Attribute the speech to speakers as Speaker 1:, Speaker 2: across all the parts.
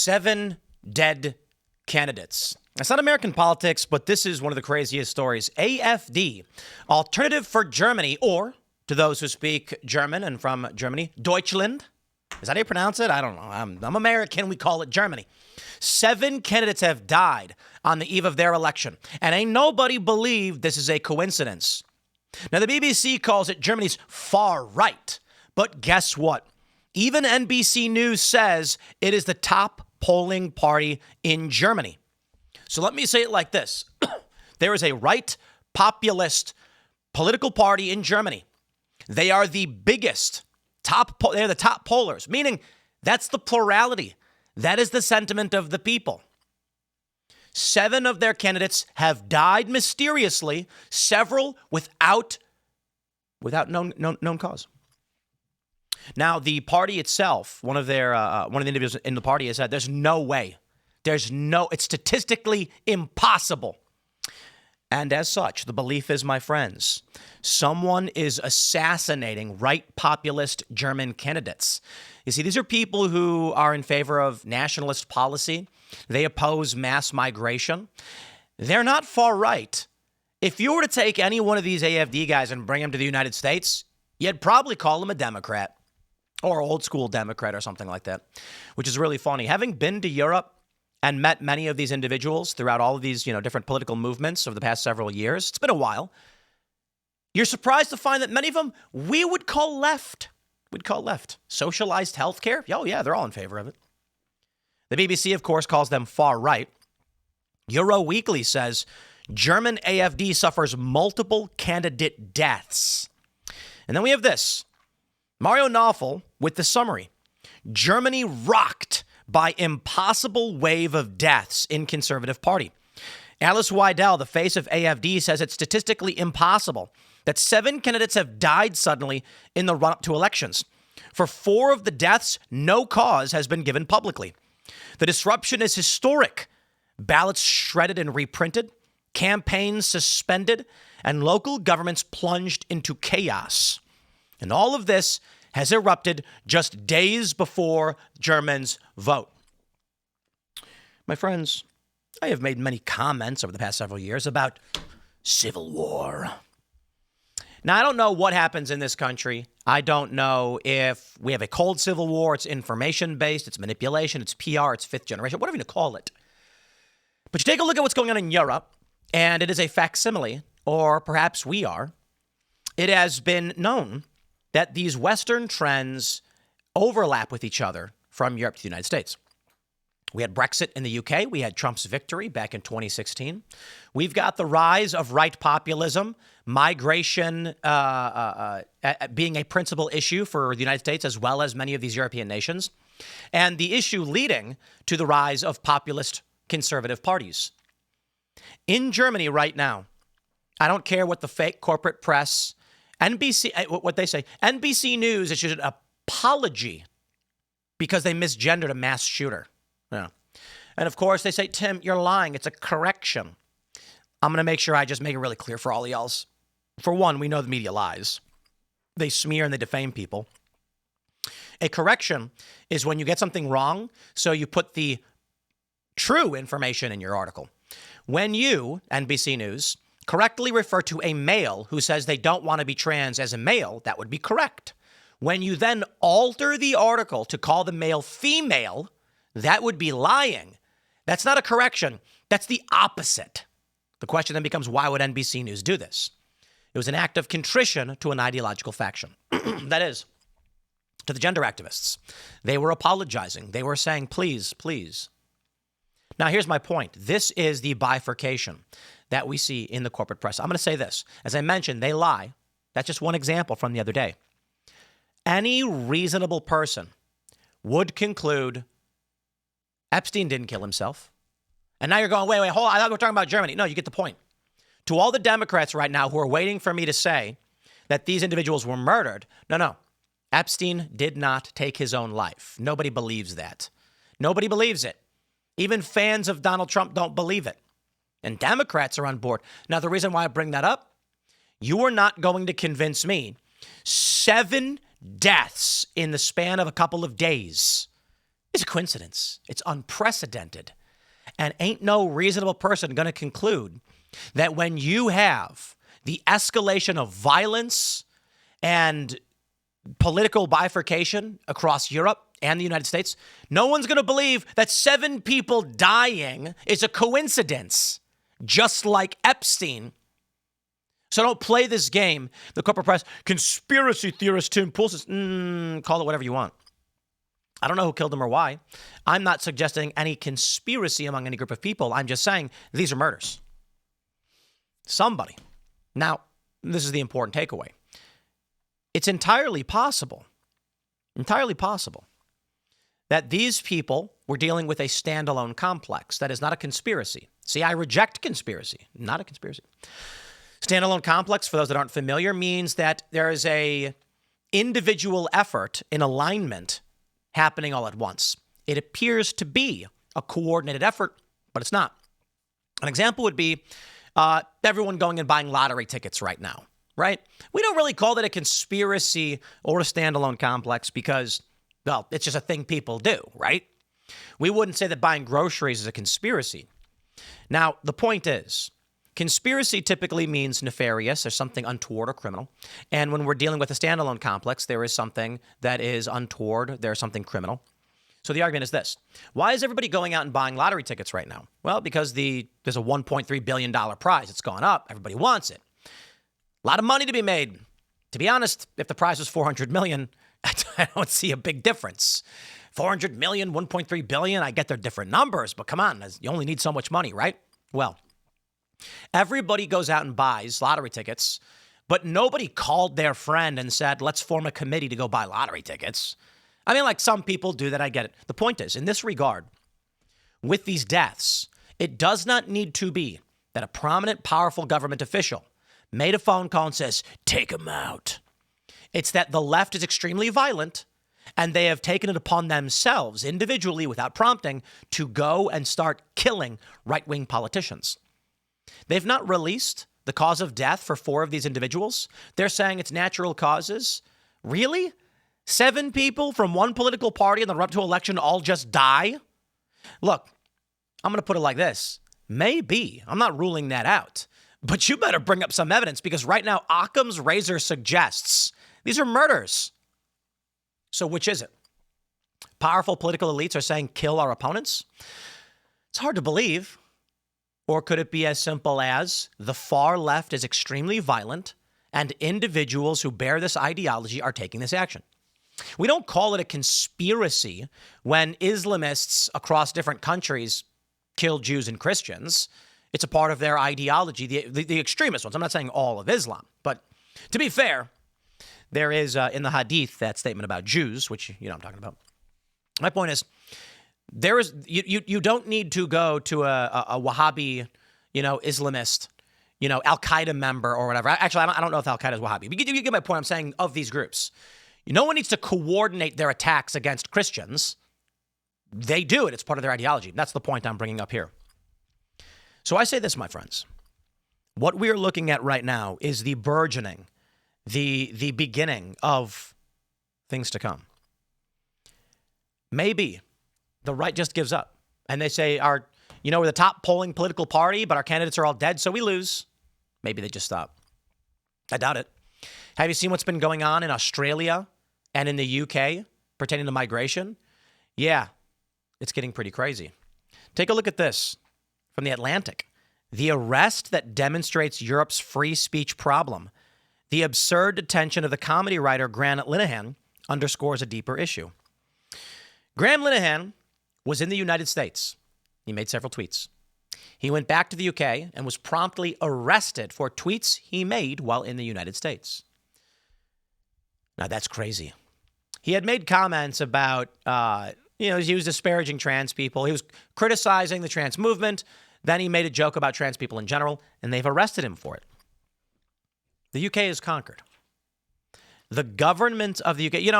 Speaker 1: 7 dead candidates. That's not American politics, but this is one of the craziest stories. AfD, Alternative for Germany, or to those who speak German and from Germany, Deutschland. Is that how you pronounce it? I don't know. I'm American. We call it Germany. 7 candidates have died on the eve of their election, and ain't nobody believed this is a coincidence. Now, the BBC calls it Germany's far right, but guess what? Even NBC News says it is the top polling party in Germany. So let me say it like this. There is a right populist political party in Germany. They are the biggest, they're the top pollers, meaning that's the plurality. That is the sentiment of the people. 7 of their candidates have died mysteriously, several without known cause. Now, the party itself, one of the individuals in the party has said, there's no way. It's statistically impossible. And as such, the belief is, my friends, someone is assassinating right populist German candidates. You see, these are people who are in favor of nationalist policy. They oppose mass migration. They're not far right. If you were to take any one of these AfD guys and bring them to the United States, you'd probably call them a Democrat or old school Democrat or something like that, which is really funny. Having been to Europe and met many of these individuals throughout all of these, different political movements over the past several years, it's been a while. You're surprised to find that many of them we would call left. We'd call left. Socialized healthcare? Oh, yeah, they're all in favor of it. The BBC, of course, calls them far right. Euro Weekly says German AfD suffers multiple candidate deaths. And then we have this. Mario Nawfal with the summary. Germany rocked by impossible wave of deaths in Conservative Party. Alice Weidel, the face of AfD, says it's statistically impossible that 7 candidates have died suddenly in the run-up to elections. For 4 of the deaths, no cause has been given publicly. The disruption is historic. Ballots shredded and reprinted, campaigns suspended, and local governments plunged into chaos. And all of this has erupted just days before Germans vote. My friends, I have made many comments over the past several years about civil war. Now, I don't know what happens in this country. I don't know if we have a cold civil war. It's information-based. It's manipulation. It's PR. It's fifth generation, whatever you call it. But you take a look at what's going on in Europe, and it is a facsimile, or perhaps we are. It has been known that these Western trends overlap with each other from Europe to the United States. We had Brexit in the UK. We had Trump's victory back in 2016. We've got the rise of right populism, migration being a principal issue for the United States as well as many of these European nations, and the issue leading to the rise of populist conservative parties. In Germany right now, I don't care what the fake corporate press, what they say, NBC News issued an apology because they misgendered a mass shooter. Yeah. And of course, they say, Tim, you're lying. It's a correction. I'm going to make sure I just make it really clear for all of y'all. For one, we know the media lies. They smear and they defame people. A correction is when you get something wrong, so you put the true information in your article. When you, NBC News, correctly refer to a male who says they don't want to be trans as a male, that would be correct. When you then alter the article to call the male female, that would be lying. That's not a correction. That's the opposite. The question then becomes, why would NBC News do this? It was an act of contrition to an ideological faction. That is, to the gender activists. They were apologizing. They were saying, please, please. Now, here's my point. This is the bifurcation that we see in the corporate press. I'm going to say this. As I mentioned, they lie. That's just one example from the other day. Any reasonable person would conclude Epstein didn't kill himself. And now you're going, wait, hold on. I thought we were talking about Germany. No, you get the point. To all the Democrats right now who are waiting for me to say that these individuals were murdered, no. Epstein did not take his own life. Nobody believes that. Nobody believes it. Even fans of Donald Trump don't believe it. And Democrats are on board. Now, the reason why I bring that up, you are not going to convince me 7 deaths in the span of a couple of days is a coincidence. It's unprecedented. And ain't no reasonable person going to conclude that when you have the escalation of violence and political bifurcation across Europe and the United States, no one's going to believe that 7 people dying is a coincidence, just like Epstein. So don't play this game. The corporate press, conspiracy theorist Tim Pool says, call it whatever you want. I don't know who killed him or why. I'm not suggesting any conspiracy among any group of people. I'm just saying these are murders. Somebody. Now, this is the important takeaway. It's entirely possible that these people were dealing with a standalone complex. That is not a conspiracy. See, I reject conspiracy, not a conspiracy. Standalone complex, for those that aren't familiar, means that there is a individual effort in alignment happening all at once. It appears to be a coordinated effort, but it's not. An example would be everyone going and buying lottery tickets right now, right? We don't really call that a conspiracy or a standalone complex because, well, it's just a thing people do, right? We wouldn't say that buying groceries is a conspiracy. Now, the point is, conspiracy typically means nefarious or something untoward or criminal. And when we're dealing with a standalone complex, there is something that is untoward. There's something criminal. So the argument is this. Why is everybody going out and buying lottery tickets right now? Well, because there's a $1.3 billion prize. It's gone up. Everybody wants it. A lot of money to be made. To be honest, if the prize was $400 million, I don't see a big difference. 400 million, 1.3 billion, I get they're different numbers, but come on, you only need so much money, right? Well, everybody goes out and buys lottery tickets, but nobody called their friend and said, let's form a committee to go buy lottery tickets. I mean, like some people do that, I get it. The point is, in this regard, with these deaths, it does not need to be that a prominent, powerful government official made a phone call and says, take him out. It's that the left is extremely violent, and they have taken it upon themselves individually without prompting to go and start killing right-wing politicians. They've not released the cause of death for 4 of these individuals. They're saying it's natural causes. Really? 7 people from one political party in the run-up to election all just die? Look, I'm going to put it like this. Maybe. I'm not ruling that out. But you better bring up some evidence because right now Occam's razor suggests these are murders. So which is it? Powerful political elites are saying kill our opponents? It's hard to believe. Or could it be as simple as the far left is extremely violent and individuals who bear this ideology are taking this action? We don't call it a conspiracy when Islamists across different countries kill Jews and Christians. It's a part of their ideology, the extremist ones. I'm not saying all of Islam, but to be fair, there is in the Hadith that statement about Jews, which you know I'm talking about. My point is, there is you don't need to go to a Wahhabi, Islamist, Al Qaeda member or whatever. Actually, I don't know if Al Qaeda is Wahhabi. But you get my point. I'm saying of these groups, no one needs to coordinate their attacks against Christians. They do it. It's part of their ideology. That's the point I'm bringing up here. So I say this, my friends. What we are looking at right now is the burgeoning, the beginning of things to come. Maybe the right just gives up and they say, we're the top polling political party, but our candidates are all dead, so we lose. Maybe they just stop. I doubt it. Have you seen what's been going on in Australia and in the UK pertaining to migration? Yeah, it's getting pretty crazy. Take a look at this from The Atlantic. The arrest that demonstrates Europe's free speech problem. The absurd detention of the comedy writer Graham Linehan underscores a deeper issue. Graham Linehan was in the United States. He made several tweets. He went back to the UK and was promptly arrested for tweets he made while in the United States. Now, that's crazy. He had made comments about, he was disparaging trans people. He was criticizing the trans movement. Then he made a joke about trans people in general, and they've arrested him for it. The UK is conquered. The government of the UK,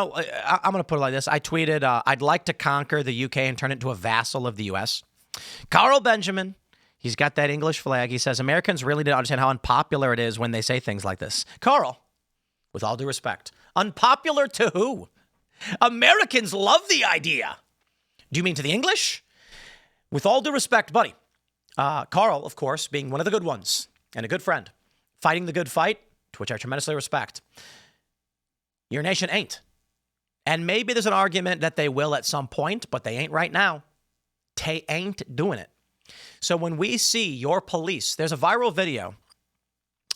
Speaker 1: I'm going to put it like this. I tweeted, I'd like to conquer the UK and turn it into a vassal of the US. Carl Benjamin, he's got that English flag. He says, Americans really don't understand how unpopular it is when they say things like this. Carl, with all due respect, unpopular to who? Americans love the idea. Do you mean to the English? With all due respect, buddy, Carl, of course, being one of the good ones and a good friend, fighting the good fight, to which I tremendously respect, your nation ain't. And maybe there's an argument that they will at some point, but they ain't right now. They ain't doing it. So when we see your police, there's a viral video,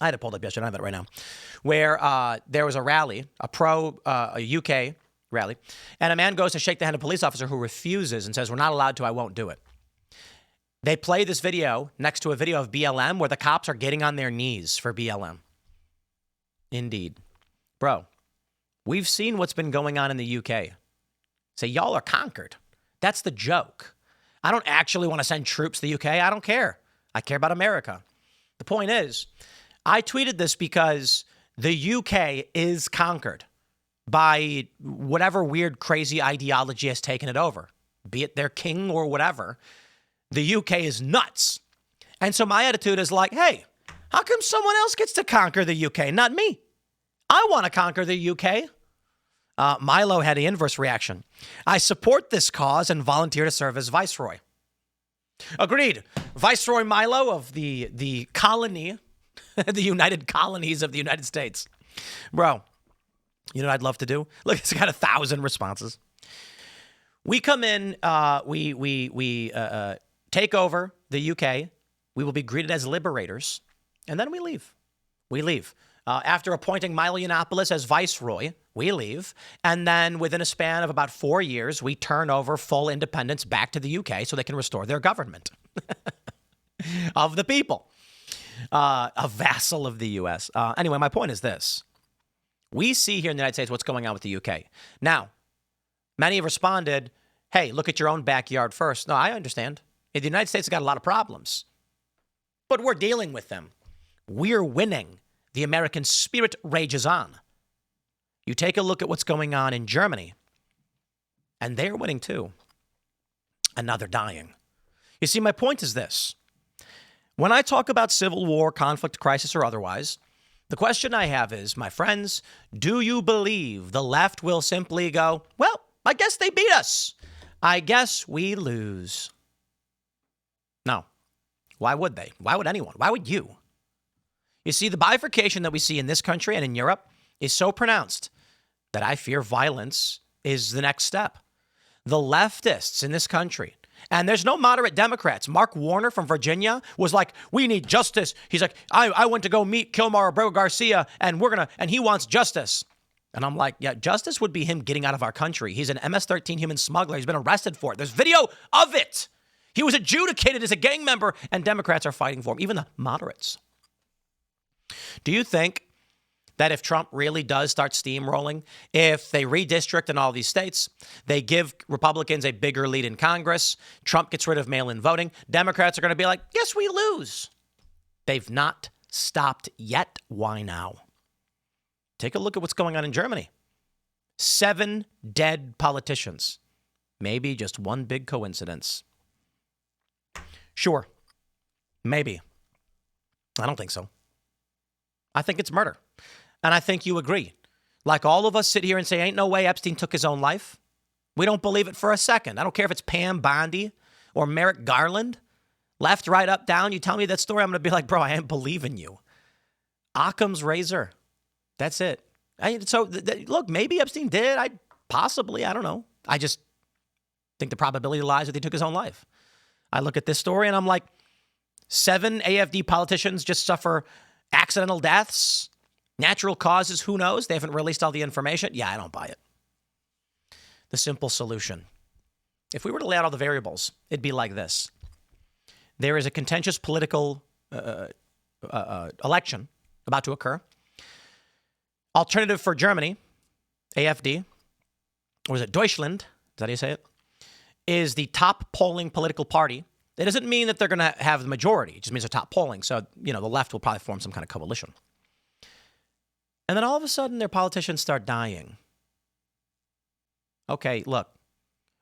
Speaker 1: I had it pulled up yesterday, I don't have it right now, where there was a rally, a UK rally, and a man goes to shake the hand of a police officer who refuses and says, we're not allowed to, I won't do it. They play this video next to a video of BLM where the cops are getting on their knees for BLM. Indeed. Bro, we've seen what's been going on in the UK. Say, y'all are conquered. That's the joke. I don't actually want to send troops to the UK. I don't care. I care about America. The point is, I tweeted this because the UK is conquered by whatever weird, crazy ideology has taken it over, be it their king or whatever. The UK is nuts. And so my attitude is like, hey, how come someone else gets to conquer the UK, not me? I want to conquer the UK. Milo had the inverse reaction. I support this cause and volunteer to serve as viceroy. Agreed. Viceroy Milo of the colony, the United Colonies of the United States. Bro, you know what I'd love to do? Look, it's got 1,000 responses. We come in, we take over the UK. We will be greeted as liberators, and then we leave. We leave. After appointing Milo Yiannopoulos as viceroy, we leave. And then within a span of about 4 years, we turn over full independence back to the UK so they can restore their government of the people. A vassal of the U.S. Anyway, my point is this. We see here in the United States what's going on with the UK. Now, many have responded, hey, look at your own backyard first. No, I understand. The United States has got a lot of problems, but we're dealing with them. We're winning. The American spirit rages on. You take a look at what's going on in Germany, and they're winning too. And now they're dying. You see, my point is this. When I talk about civil war, conflict, crisis, or otherwise, the question I have is, my friends, do you believe the left will simply go, well, I guess they beat us. I guess we lose. No. Why would they? Why would anyone? Why would you? You see, the bifurcation that we see in this country and in Europe is so pronounced that I fear violence is the next step. The leftists in this country, and there's no moderate Democrats. Mark Warner from Virginia was like, we need justice. He's like, I went to go meet Kilmar Abreu Garcia, and he wants justice. And I'm like, yeah, justice would be him getting out of our country. He's an MS-13 human smuggler. He's been arrested for it. There's video of it. He was adjudicated as a gang member, and Democrats are fighting for him, even the moderates. Do you think that if Trump really does start steamrolling, if they redistrict in all these states, they give Republicans a bigger lead in Congress, Trump gets rid of mail-in voting, Democrats are going to be like, yes, we lose. They've not stopped yet. Why now? Take a look at what's going on in Germany. 7 dead politicians. Maybe just one big coincidence. Sure. Maybe. I don't think so. I think it's murder. And I think you agree. Like all of us sit here and say, ain't no way Epstein took his own life. We don't believe it for a second. I don't care if it's Pam Bondi or Merrick Garland. Left, right, up, down. You tell me that story, I'm going to be like, bro, I ain't believing you. Occam's razor. That's it. Look, maybe Epstein did. I don't know. I just think the probability lies that he took his own life. I look at this story and I'm like, 7 AfD politicians just suffer accidental deaths, natural causes, who knows? They haven't released all the information. Yeah, I don't buy it. The simple solution. If we were to lay out all the variables, it'd be like this. There is a contentious political election about to occur. Alternative for Germany, AfD, or is it Deutschland? Is that how you say it? Is the top polling political party. That doesn't mean that they're going to have the majority. It just means they're top polling. So, the left will probably form some kind of coalition. And then all of a sudden, their politicians start dying. Okay, look.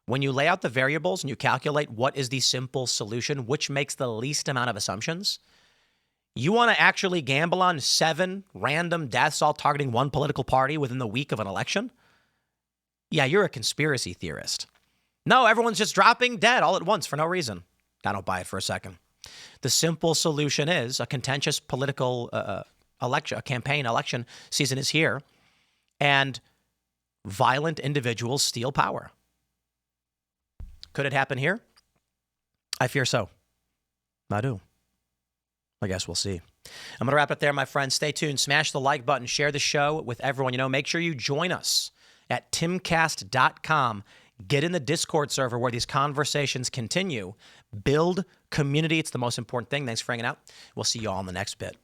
Speaker 1: When you lay out the variables and you calculate what is the simple solution, which makes the least amount of assumptions, you want to actually gamble on 7 random deaths all targeting one political party within the week of an election? Yeah, you're a conspiracy theorist. No, everyone's just dropping dead all at once for no reason. I don't buy it for a second. The simple solution is a contentious political election, a campaign election season is here, and violent individuals steal power. Could it happen here? I fear so. I do. I guess we'll see. I'm going to wrap it there, my friends. Stay tuned. Smash the like button. Share the show with everyone you know. Make sure you join us at timcast.com. Get in the Discord server where these conversations continue. Build community. It's the most important thing. Thanks for hanging out. We'll see you all in the next bit.